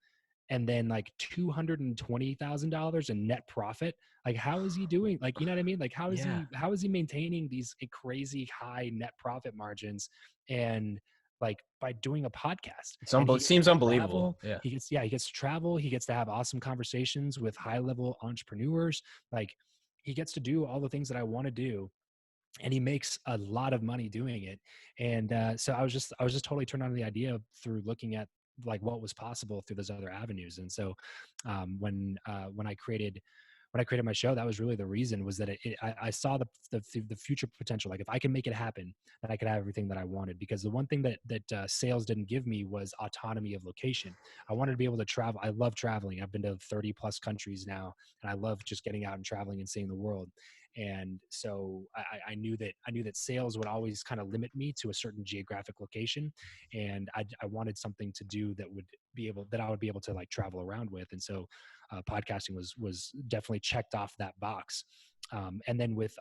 and then like $220,000 in net profit. Like, how is he doing? Like, you know what I mean? Like, Yeah. how is he maintaining these crazy high net profit margins? And like by doing a podcast, and he gets Seems to unbelievable. travel, Yeah. he gets to travel, he gets to have awesome conversations with high level entrepreneurs. Like, he gets to do all the things that I want to do, and he makes a lot of money doing it. And so I was just totally turned on to the idea through looking at like what was possible through those other avenues. And so when I created my show, that was really the reason, was that I saw the future potential. Like if I can make it happen, then I could have everything that I wanted. Because the one thing that sales didn't give me was autonomy of location. I wanted to be able to travel. I love traveling. I've been to 30 plus countries now, and I love just getting out and traveling and seeing the world. And so I knew that sales would always kind of limit me to a certain geographic location, and I wanted something to do that I would be able to like travel around with. And so podcasting was definitely checked off that box. And then with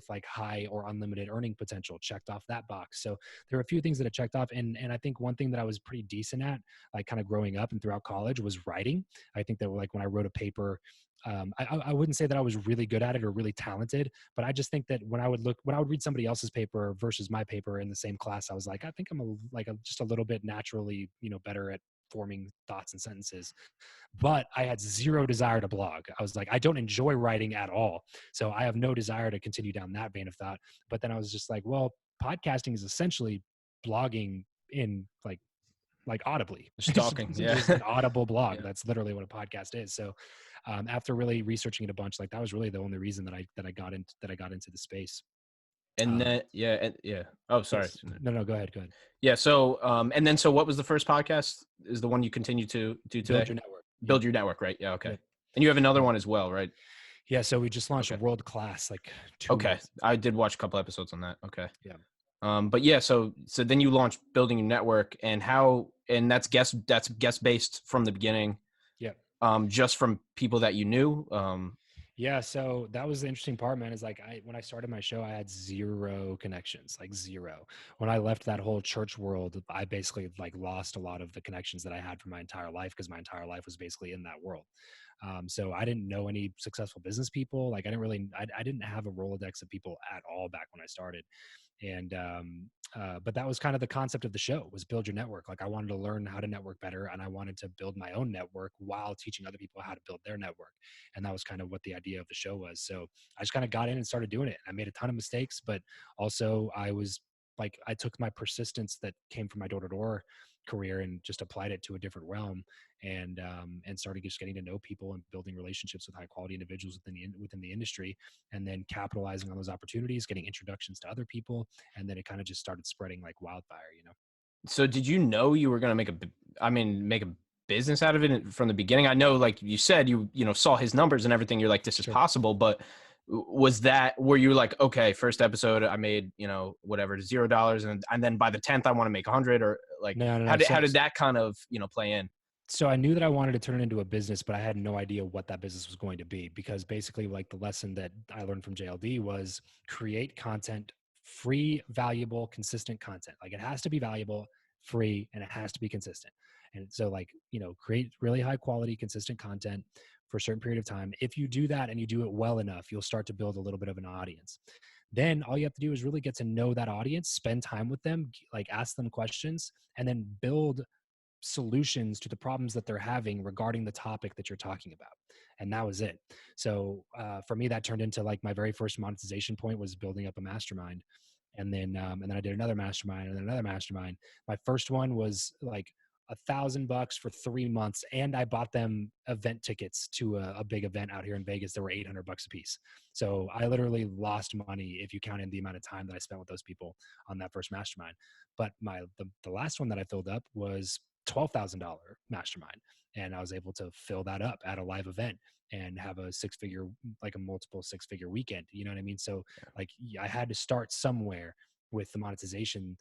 like high or unlimited earning potential, checked off that box. So there were a few things that I checked off, and I think one thing that I was pretty decent at, like kind of growing up and throughout college, was writing. I think that like when I wrote a paper, I wouldn't say that I was really good at it or really talented, but I just think that when I would read somebody else's paper versus my paper in the same class, I was like, I think I'm just a little bit naturally, better at forming thoughts and sentences. But I had zero desire to blog. I was like, I don't enjoy writing at all, so I have no desire to continue down that vein of thought. But then I was just like, well, podcasting is essentially blogging in like audibly. Just It's talking. Yeah. just an audible blog. Yeah. That's literally what a podcast is. So after really researching it a bunch, like that was really the only reason that I got into the space. And Um, then yeah. Oh, sorry. yes. No, go ahead. Go ahead. Yeah. So and then so what was the first podcast? Is the one you continue to do Build today? your network. Yep. Build Your Network, right? Yeah. Okay. Yep. And you have another Yeah. one as well, right? Yeah. So we just launched Okay. World Class like 2 Okay. months. I did watch a couple episodes on that. Okay. Yeah. But yeah, so then you launched Building Your Network, and that's guest based from the beginning. Yeah. Just from people that you knew. Yeah, so that was the interesting part, man. Is like when I started my show, I had zero connections, like zero. When I left that whole church world, I basically like lost a lot of the connections that I had for my entire life, because my entire life was basically in that world. So I didn't know any successful business people. Like I didn't have a Rolodex of people at all back when I started. And but that was kind of the concept of the show, was build your network. Like I wanted to learn how to network better, and I wanted to build my own network while teaching other people how to build their network. And that was kind of what the idea of the show was. So I just kind of got in and started doing it. I made a ton of mistakes, but also I was like I took my persistence that came from my door-to-door career and just applied it to a different realm, and started just getting to know people and building relationships with high quality individuals within the industry, and then capitalizing on those opportunities, getting introductions to other people, and then it kind of just started spreading like wildfire, you know. So did you know you were going to make a business out of it from the beginning? I know, like you said, you know, saw his numbers and everything. You're like, this is Sure. possible. But were you like, okay, first episode, I made, you know, whatever, $0. And then by the 10th, I want to make 100, or like, No, no, how no. did that kind of, you know, play in? So I knew that I wanted to turn it into a business, but I had no idea what that business was going to be, because basically like the lesson that I learned from JLD was create content, free, valuable, consistent content. Like it has to be valuable, free, and it has to be consistent. And so like, you know, create really high quality, consistent content for a certain period of time. If you do that and you do it well enough, you'll start to build a little bit of an audience. Then all you have to do is really get to know that audience, spend time with them, like ask them questions, and then build solutions to the problems that they're having regarding the topic that you're talking about. And that was it. So for me, that turned into like my very first monetization point was building up a mastermind. And then I did another mastermind and then another mastermind. My first one was like $1,000 for 3 months, and I bought them event tickets to a big event out here in Vegas. That were $800 a piece. So I literally lost money if you count in the amount of time that I spent with those people on that first mastermind. But the last one that I filled up was $12,000 mastermind, and I was able to fill that up at a live event and have a multiple six-figure weekend. You know what I mean? So like I had to start somewhere with the monetization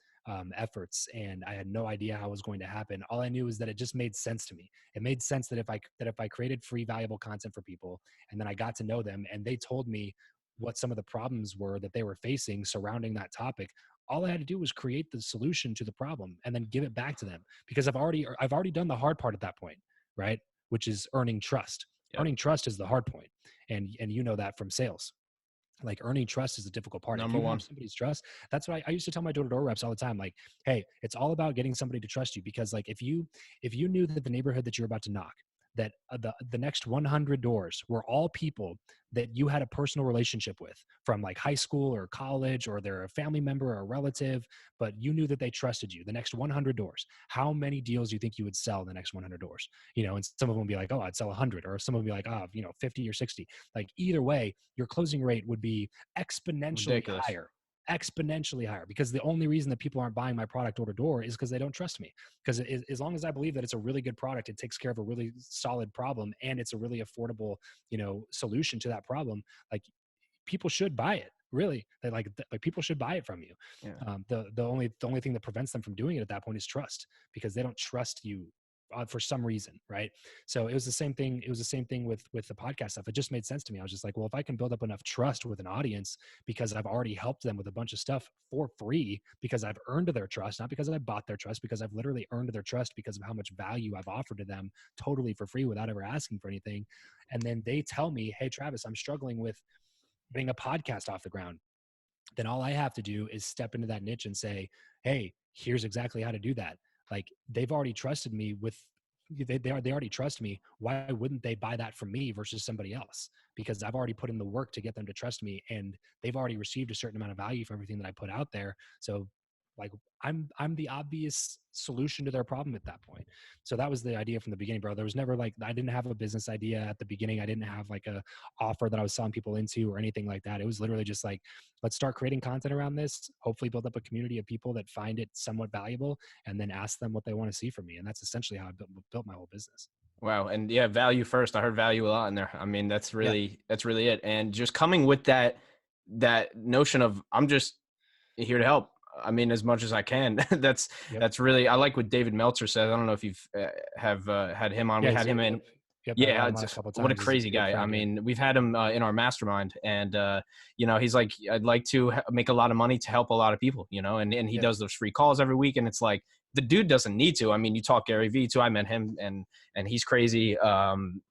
efforts, and I had no idea how it was going to happen. All I knew was that it just made sense to me. It made sense that if I created free, valuable content for people, and then I got to know them, and they told me what some of the problems were that they were facing surrounding that topic, all I had to do was create the solution to the problem and then give it back to them, because I've already done the hard part at that point, right? Which is earning trust. Yep. Earning trust is the hard point, and you know that from sales. Like earning trust is the difficult part. Number If you one. have somebody's trust, that's what I used to tell my door-to-door reps all the time. Like, hey, it's all about getting somebody to trust you, because like if you knew that the neighborhood that you're about to knock, that the next 100 doors were all people that you had a personal relationship with from like high school or college, or they're a family member or a relative, but you knew that they trusted you, the next 100 doors, how many deals do you think you would sell the next 100 doors? You know, and some of them would be like, oh, I'd sell 100, or some of them would be like, oh, you know, 50 or 60. Like either way, your closing rate would be Ridiculous. exponentially higher, because the only reason that people aren't buying my product door to door is because they don't trust me. Because as long as I believe that it's a really good product, it takes care of a really solid problem, and it's a really affordable, you know, solution to that problem, like people should buy it. Really, they like people should buy it from you. Yeah. The only thing that prevents them from doing it at that point is trust, because they don't trust you for some reason, right? So it was the same thing. It was the same thing with the podcast stuff. It just made sense to me. I was just like, well, if I can build up enough trust with an audience, because I've already helped them with a bunch of stuff for free, because I've earned their trust, not because I bought their trust, because I've literally earned their trust because of how much value I've offered to them totally for free without ever asking for anything. And then they tell me, hey, Travis, I'm struggling with getting a podcast off the ground. Then all I have to do is step into that niche and say, hey, here's exactly how to do that. Like they've already trusted me with, they already trust me. Why wouldn't they buy that from me versus somebody else? Because I've already put in the work to get them to trust me, and they've already received a certain amount of value for everything that I put out there. So like I'm the obvious solution to their problem at that point. So that was the idea from the beginning, bro. There was never like, I didn't have a business idea at the beginning. I didn't have like a offer that I was selling people into or anything like that. It was literally just like, let's start creating content around this, hopefully build up a community of people that find it somewhat valuable, and then ask them what they want to see from me. And that's essentially how I built my whole business. Wow. And yeah, value first. I heard value a lot in there. I mean, that's Yeah. really it. And just coming with that notion of, I'm just here to help. I mean, as much as I can. That's really, I like what David Meltzer says. I don't know if you've had him on. Yeah, we had him in. Yep, I've Yeah, had him on a couple of what a times. He's crazy a good guy. I friend, yeah. mean, we've had him in our mastermind, and you know, he's like, I'd like to make a lot of money to help a lot of people, you know, and he does those free calls every week, and it's like, the dude doesn't need to. I mean, you talk Gary Vee too. I met him, and he's crazy,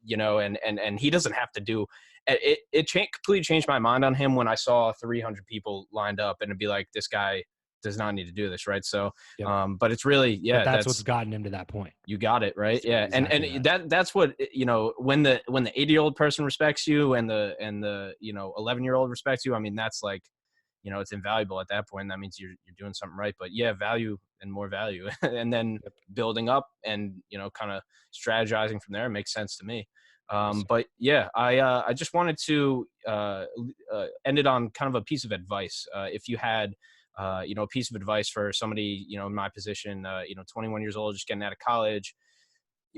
you know, and he doesn't have to do it. Completely changed my mind on him when I saw 300 people lined up, and it'd be like, this guy does not need to do this, right? So but it's really, but that's what's gotten him to that point. You got it, right? It's yeah. exactly And that's what, you know, when the 80-year-old person respects you, and the you know, 11-year-old respects you, I mean, that's like, it's invaluable at that point. That means you're doing something right. But yeah, value and more value, and then Yep. building up and kind of strategizing from there makes sense to me. Yes, sir. But yeah, I just wanted to end it on kind of a piece of advice. If you had a piece of advice for somebody, in my position, 21 years old, just getting out of college,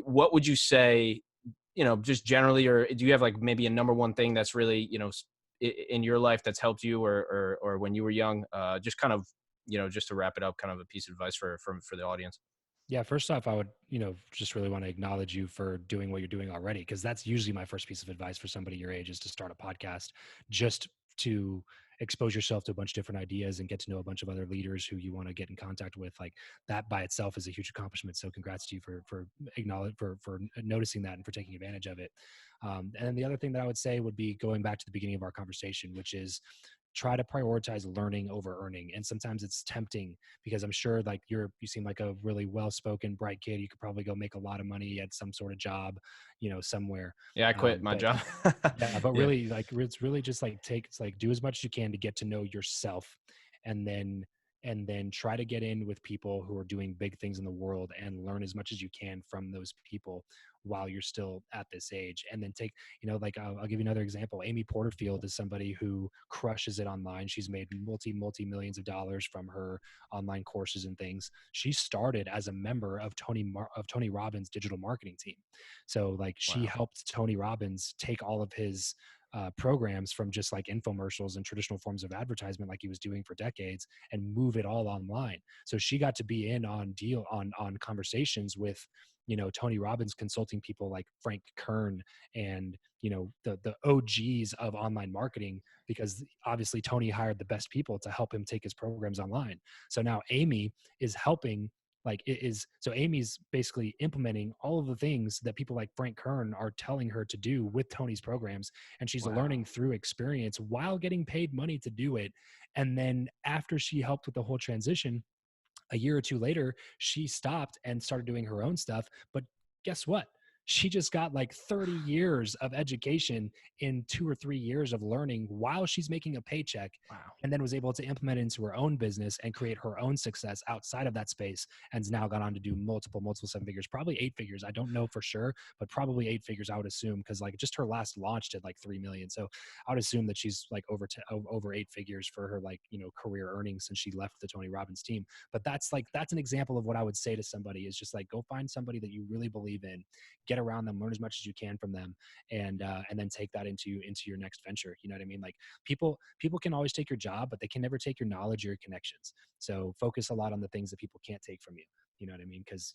what would you say, just generally, or do you have like maybe a number one thing that's really, in your life that's helped you, or when you were young, just kind of, just to wrap it up, kind of a piece of advice for the audience. Yeah, first off, I would, just really want to acknowledge you for doing what you're doing already, because that's usually my first piece of advice for somebody your age is to start a podcast, just to expose yourself to a bunch of different ideas and get to know a bunch of other leaders who you want to get in contact with. Like that by itself is a huge accomplishment. So congrats to you for acknowledge for noticing that and for taking advantage of it. And then the other thing that I would say would be going back to the beginning of our conversation, which is try to prioritize learning over earning. And sometimes it's tempting because I'm sure like you seem like a really well-spoken, bright kid. You could probably go make a lot of money at some sort of job, somewhere. Yeah, I quit my But job. yeah, but Yeah. really like it's really just like it's like do as much as you can to get to know yourself, and then try to get in with people who are doing big things in the world and learn as much as you can from those people while you're still at this age. And then take, like I'll give you another example. Amy Porterfield is somebody who crushes it online. She's made multi millions of dollars from her online courses and things. She started as a member of Tony Robbins' digital marketing team. So like she Wow. helped Tony Robbins take all of his programs from just like infomercials and traditional forms of advertisement like he was doing for decades and move it all online. So she got to be in on conversations with Tony Robbins consulting people like Frank Kern and the OGs of online marketing, because obviously Tony hired the best people to help him take his programs online. So now Amy is helping, like it is, so Amy's basically implementing all of the things that people like Frank Kern are telling her to do with Tony's programs, and she's Wow. learning through experience while getting paid money to do it. And then after she helped with the whole transition, a year or two later, she stopped and started doing her own stuff. But guess what? She just got like 30 years of education in 2 or 3 years of learning while she's making a paycheck, Wow. and then was able to implement it into her own business and create her own success outside of that space, and has now gone on to do multiple seven figures, probably 8 figures. I don't know for sure, but probably 8 figures, I would assume, because like just her last launch did like 3 million. So I would assume that she's like over 8 figures for her like career earnings since she left the Tony Robbins team. But that's an example of what I would say to somebody is just like, go find somebody that you really believe in, get around them, learn as much as you can from them, and then take that into your next venture. You know what I mean? Like people can always take your job, but they can never take your knowledge or your connections. So focus a lot on the things that people can't take from you. You know what I mean? Because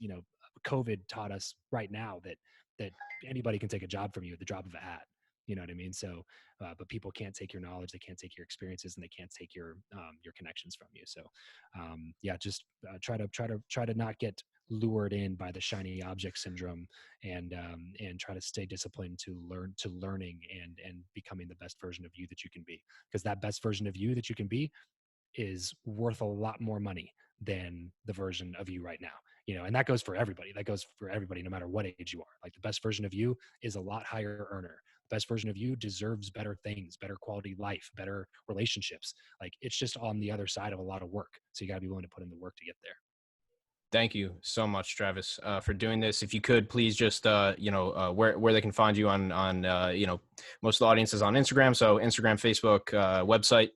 COVID taught us right now that anybody can take a job from you at the drop of a hat. You know what I mean? So, but people can't take your knowledge, they can't take your experiences, and they can't take your connections from you. So, yeah, just try to not get lured in by the shiny object syndrome, and try to stay disciplined to learning and becoming the best version of you that you can be. Because that best version of you that you can be is worth a lot more money than the version of you right now. And that goes for everybody. That goes for everybody, no matter what age you are. Like the best version of you is a lot higher earner. The best version of you deserves better things, better quality life, better relationships. Like it's just on the other side of a lot of work. So you got to be willing to put in the work to get there. Thank you so much, Travis, for doing this. If you could please just, where they can find you on most of the audience is on Instagram. So Instagram, Facebook, website.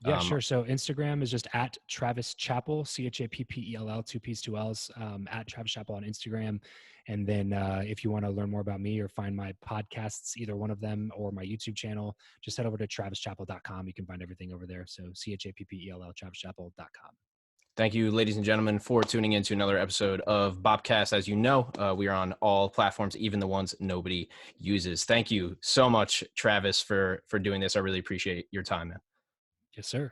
Yeah, sure. So Instagram is just at Travis Chappell, Chappell, 2 P's, 2 L's, at Travis Chappell on Instagram. And then if you want to learn more about me or find my podcasts, either one of them or my YouTube channel, just head over to travischappell.com. You can find everything over there. So Chappell, travischappell.com. Thank you, ladies and gentlemen, for tuning in to another episode of BOPCAST. As you know, we are on all platforms, even the ones nobody uses. Thank you so much, Travis, for doing this. I really appreciate your time, man. Yes, sir.